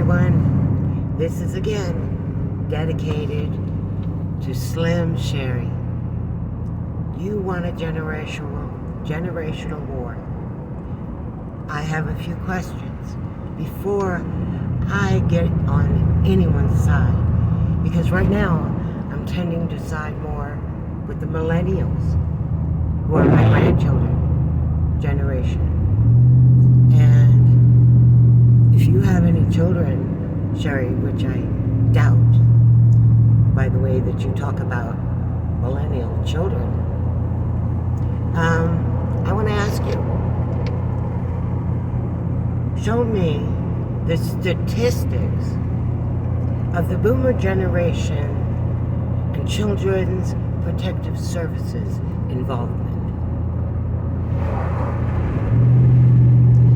everyone. This is again dedicated to Slim Sherri. You want a generational war. I have a few questions before I get on anyone's side, because right now I'm tending to side more with the millennials, who are my grandchildren generation. And if you have any children, Sherri, which I doubt, by the way that you talk about millennial children, I want to ask you, show me the statistics of the boomer generation and Children's Protective Services involvement.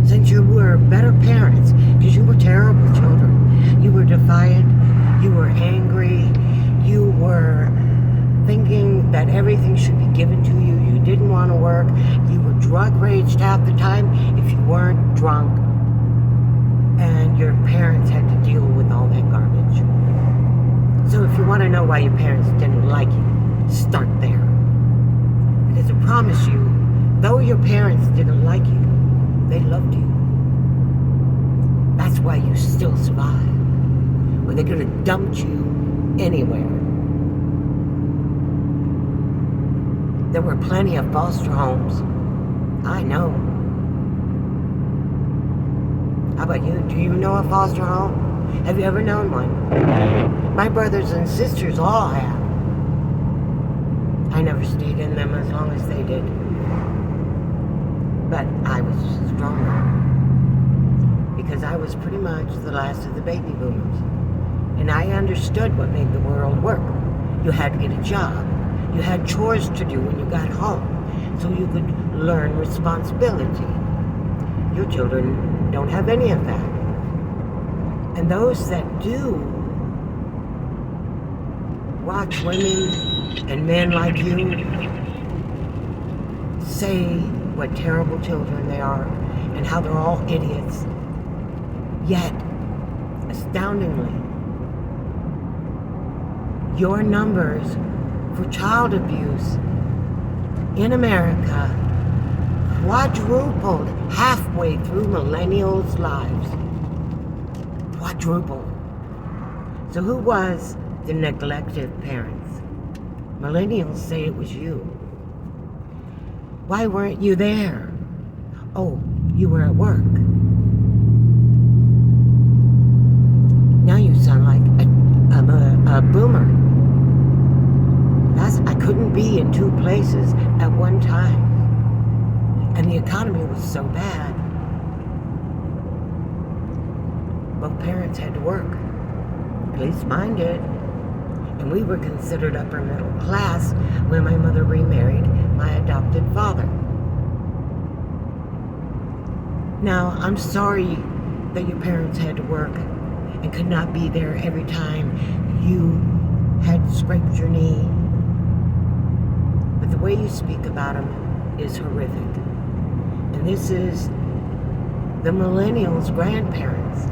Since you were better parents, because you were terrible children. You were defiant, you were angry, you were thinking that everything should be given to you. You didn't want to work. You were drug raged half the time if you weren't drunk. And your parents had to deal with all that garbage. So if you want to know why your parents didn't like you, start there. Because I promise you, though your parents didn't like you, they loved you. That's why you still survive. Or they could have dumped you anywhere. There were plenty of foster homes. I know. How about you? Do you know a foster home? Have you ever known one? My brothers and sisters all have. I never stayed in them as long as they did. But I was stronger. Because I was pretty much the last of the baby boomers. And I understood what made the world work. You had to get a job. You had chores to do when you got home, so you could learn responsibility. Your children don't have any of that. And those that do watch women and men like you say what terrible children they are and how they're all idiots. Yet, astoundingly, your numbers for child abuse in America quadrupled halfway through millennials' lives. Quadrupled. So who was the neglected parents? Millennials say it was you. Why weren't you there? Oh, you were at work. Now you sound like a boomer. I couldn't be in two places at one time. And the economy was so bad. Both parents had to work. At least mine did. And we were considered upper middle class when my mother remarried my adopted father. Now, I'm sorry that your parents had to work and could not be there every time you had scraped your knee. But the way you speak about them is horrific. And this is the millennials' grandparents.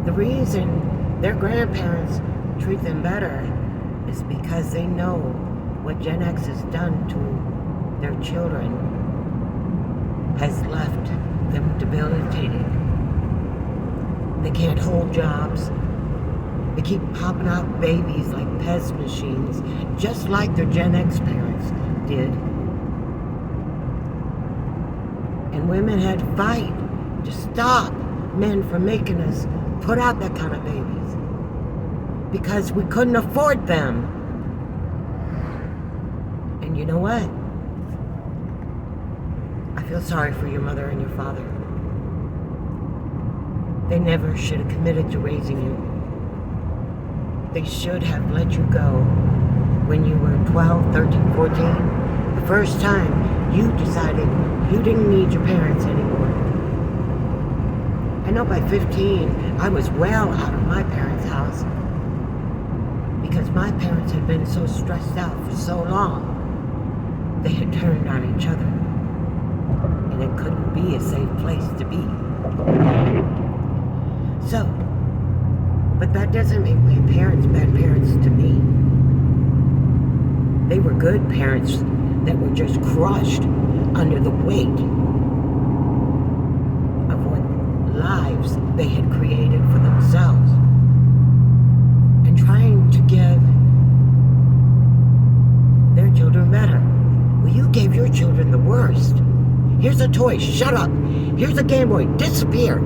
The reason their grandparents treat them better is because they know what Gen X has done to their children has left them debilitated. They can't hold jobs. They keep popping out babies like Pez machines, just like their Gen X parents did. And women had to fight to stop men from making us put out that kind of babies because we couldn't afford them. And you know what? I feel sorry for your mother and your father. They never should have committed to raising you. They should have let you go when you were 12, 13, 14. The first time you decided you didn't need your parents anymore. I know by 15, I was well out of my parents' house because my parents had been so stressed out for so long. They had turned on each other, and it couldn't be a safe place to be. So, but that doesn't make my parents bad parents to me. They were good parents that were just crushed under the weight of what lives they had created for themselves and trying to give their children better. Well, you gave your children the worst. Here's a toy, shut up. Here's a Game Boy, disappear.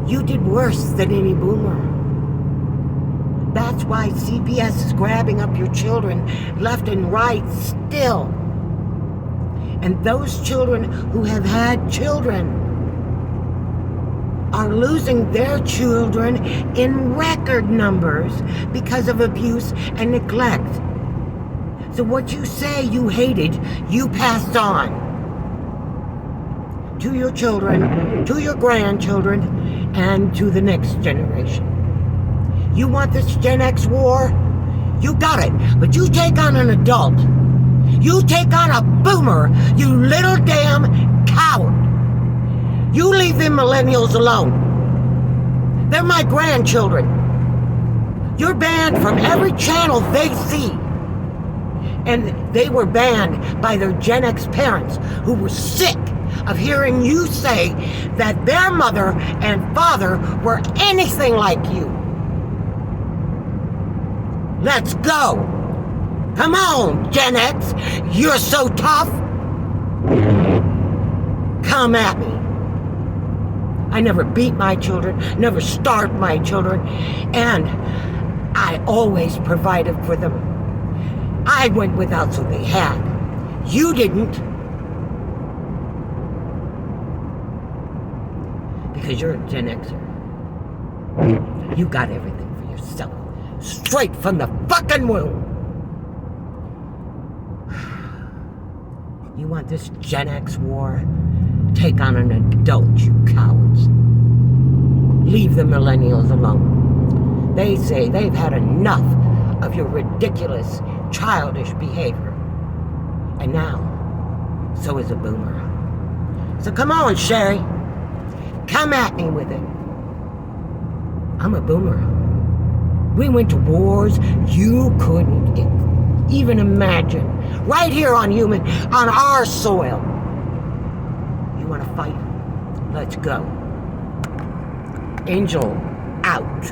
You did worse than any boomer. That's why CPS is grabbing up your children left and right still. And those children who have had children are losing their children in record numbers because of abuse and neglect. So what you say you hated, you passed on to your children, to your grandchildren, and to the next generation. You want this Gen X war? You got it, but you take on an adult. You take on a boomer, you little damn coward. You leave them millennials alone. They're my grandchildren. You're banned from every channel they see. And they were banned by their Gen X parents who were sick of hearing you say that their mother and father were anything like you. Let's go. Come on, Gen X. You're so tough. Come at me. I never beat my children, never starved my children, and I always provided for them. I went without so they had. You didn't. Because you're a Gen Xer. You got everything for yourself. Straight from the fucking womb. You want this Gen X war? Take on an adult, you cowards. Leave the millennials alone. They say they've had enough of your ridiculous, childish behavior. And now, so is a boomer. So come on, Sherri. Come at me with it. I'm a boomer. We went to wars you couldn't even imagine. Right here on our soil. You want to fight? Let's go. Angel out.